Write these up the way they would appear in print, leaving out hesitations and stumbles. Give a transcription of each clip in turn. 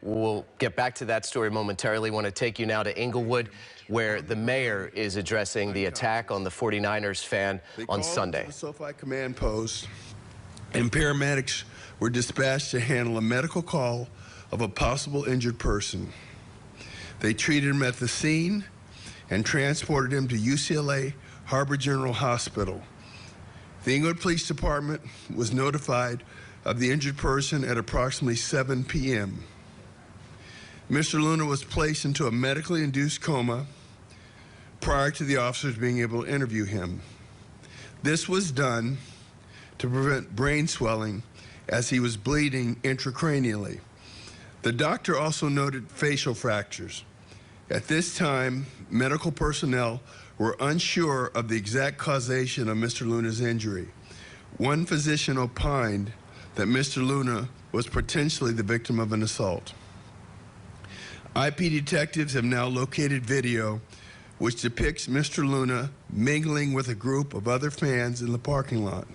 We'll get back to that story momentarily. Want to take you now to Inglewood, where the mayor is addressing the attack on the 49ers fan on Sunday. The SoFi command post, and paramedics were dispatched to handle a medical call of a possible injured person. They treated him at the scene and transported him to UCLA Harbor General Hospital. The Inglewood Police Department was notified of the injured person at approximately 7 p.m. Mr. Luna was placed into a medically induced coma prior to the officers being able to interview him. This was done to prevent brain swelling as he was bleeding intracranially. The doctor also noted facial fractures. At this time, medical personnel were unsure of the exact causation of Mr. Luna's injury. One physician opined that Mr. Luna was potentially the victim of an assault. IP detectives have now located video which depicts Mr. Luna mingling with a group of other fans in the parking lot.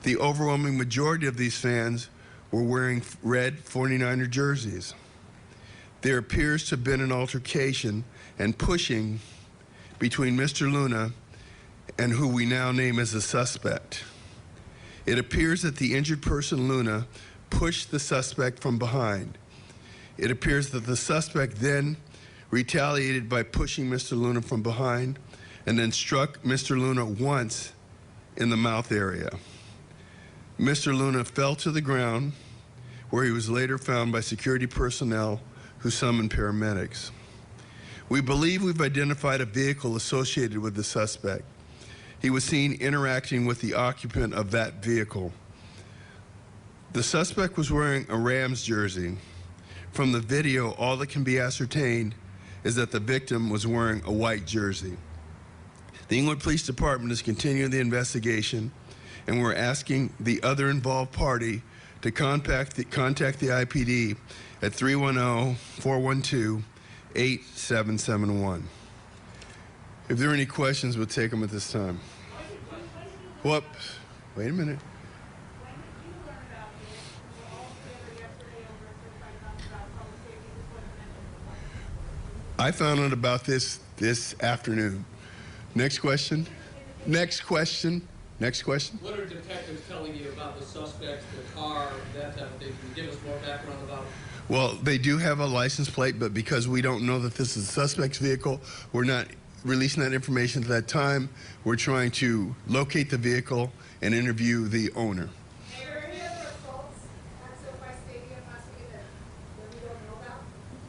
The overwhelming majority of these fans were wearing red 49er jerseys. There appears to have been an altercation and pushing between Mr. Luna and who we now name as a suspect. It appears that the injured person, Luna, pushed the suspect from behind. It appears that the suspect then retaliated by pushing Mr. Luna from behind and then struck Mr. Luna once in the mouth area. Mr. Luna fell to the ground, where he was later found by security personnel who summoned paramedics. We believe we've identified a vehicle associated with the suspect. He was seen interacting with the occupant of that vehicle. The suspect was wearing a Rams jersey. From the video, all that can be ascertained is that the victim was wearing a white jersey. The Inglewood Police Department is continuing the investigation, and we're asking the other involved party to contact the IPD at 310-412-8771. If there are any questions, we'll take them at this time. Whoop. Wait a minute. I found out about this afternoon. Next question. Next question. Next question. What are detectives telling you about the suspects, the car, that type of thing? Can you give us more background about it? Well, they do have a license plate, but because we don't know that this is a suspect's vehicle, we're not releasing that information at that time. We're trying to locate the vehicle and interview the owner. Are there any other assaults at SoFi Stadium last week that we don't know about?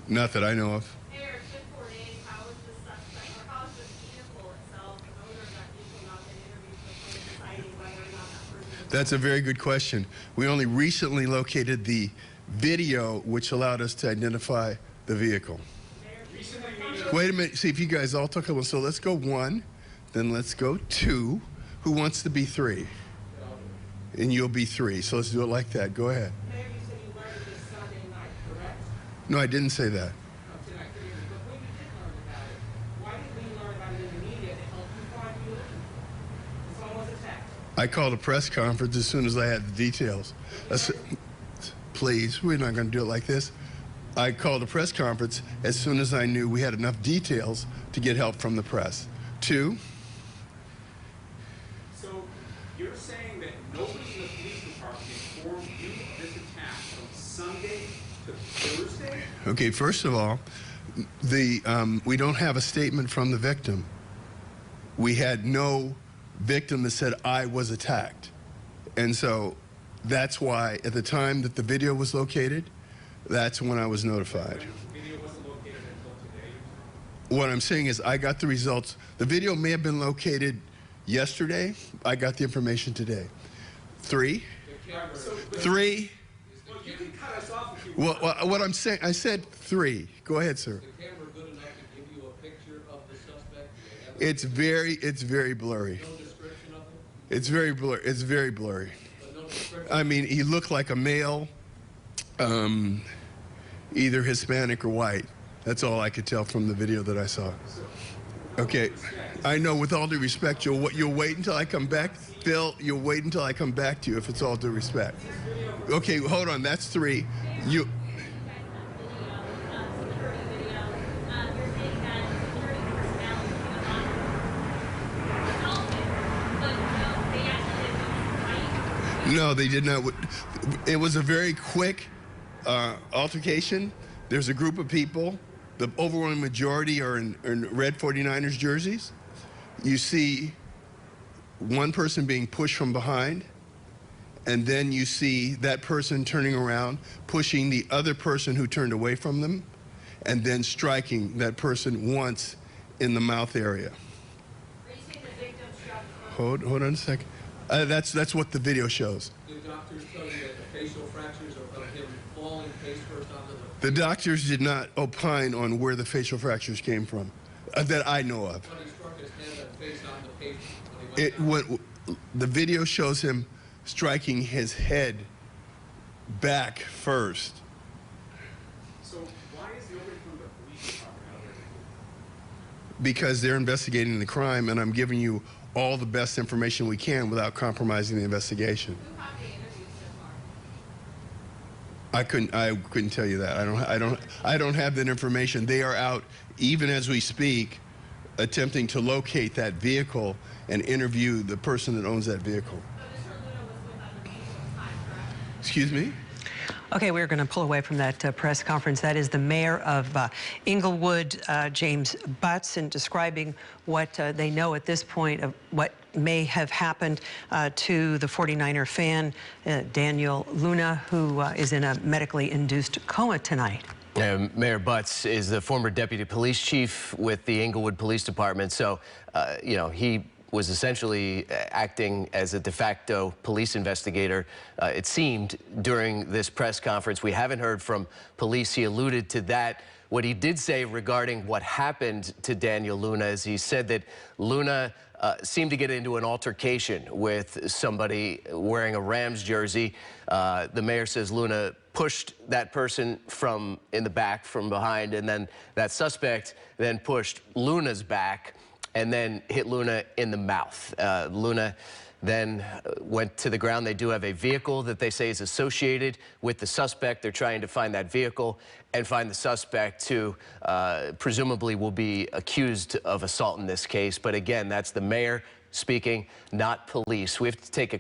Not that I know of. Mayor, it's been 4 days. How is the suspect, or how is the vehicle itself, the owner of that vehicle, not been interviewed before deciding whether or not that person? That's a very good question. We only recently located the video which allowed us to identify the vehicle. Wait a minute, see if you guys all took a one. So let's go 1, then let's go 2. Who wants to be 3? And you'll be 3. So let's do it like that. Go ahead. Mayor, you said you learned this Sunday night, correct? No, I didn't say that. But when you did learn about it, why didn't we learn about it in the media to help you find you? Someone was attacked. I called a press conference as soon as I had the details. Please, we're not going to do it like this. I called a press conference as soon as I knew we had enough details to get help from the press. 2. So you're saying that nobody in the police department informed you of this attack from Sunday to Thursday? Okay, first of all, we don't have a statement from the victim. We had no victim that said I was attacked. And so that's why at the time that the video was located, that's when I was notified. The video wasn't located until today? What I'm saying is I got the results. The video may have been located yesterday. I got the information today. 3? 3? Well, you can cut us off if you Well, want. what I'm saying, I said 3. Go ahead, sir. Is the camera good enough to give you a picture of the suspect? It's very blurry. No description of him? It's very blurry. It's very blurry. But no description? I mean, he looked like a male, either Hispanic or white. That's all I could tell from the video that I saw. Okay, I know. With all due respect, you'll wait until I come back, Phil. You'll wait until I come back to you if it's all due respect. Okay, hold on. That's 3. No, they did not. It was a very quick altercation. There's a group of people. The overwhelming majority are in red 49ers jerseys. You see one person being pushed from behind, and then you see that person turning around, pushing the other person who turned away from them, and then striking that person once in the mouth area. Are you saying the victim struck first? Hold on a second. That's what the video shows. Do doctors tell you that the facial fractures are of him falling face first onto the... The doctors did not opine on where the facial fractures came from, that I know of. When he struck his head and face on the pavement, when he went down. The video shows him striking his head back first. So why is nobody from the police department out there? Because they're investigating the crime, and I'm giving you all the best information we can without compromising the investigation. Who have they interviewed so far? I couldn't tell you that. I don't have that information. They are out, even as we speak, attempting to locate that vehicle and interview the person that owns that vehicle. But Mr. Luna was with other people at the time, correct? Excuse me? Okay, we're going to pull away from that press conference. That is the mayor of Inglewood, James Butts, in describing what they know at this point of what may have happened to the 49er fan, Daniel Luna, who is in a medically induced coma tonight. Mayor Butts is the former deputy police chief with the Inglewood Police Department. So, you know, he was essentially acting as a de facto police investigator, it seemed, during this press conference. We haven't heard from police. He alluded to that. What he did say regarding what happened to Daniel Luna is he said that Luna seemed to get into an altercation with somebody wearing a Rams jersey. The mayor says Luna pushed that person from in the back from behind, and then that suspect then pushed Luna's back and then hit Luna in the mouth. Luna then went to the ground. They do have a vehicle that they say is associated with the suspect. They're trying to find that vehicle and find the suspect who presumably will be accused of assault in this case. But again, that's the mayor speaking, not police. We have to take a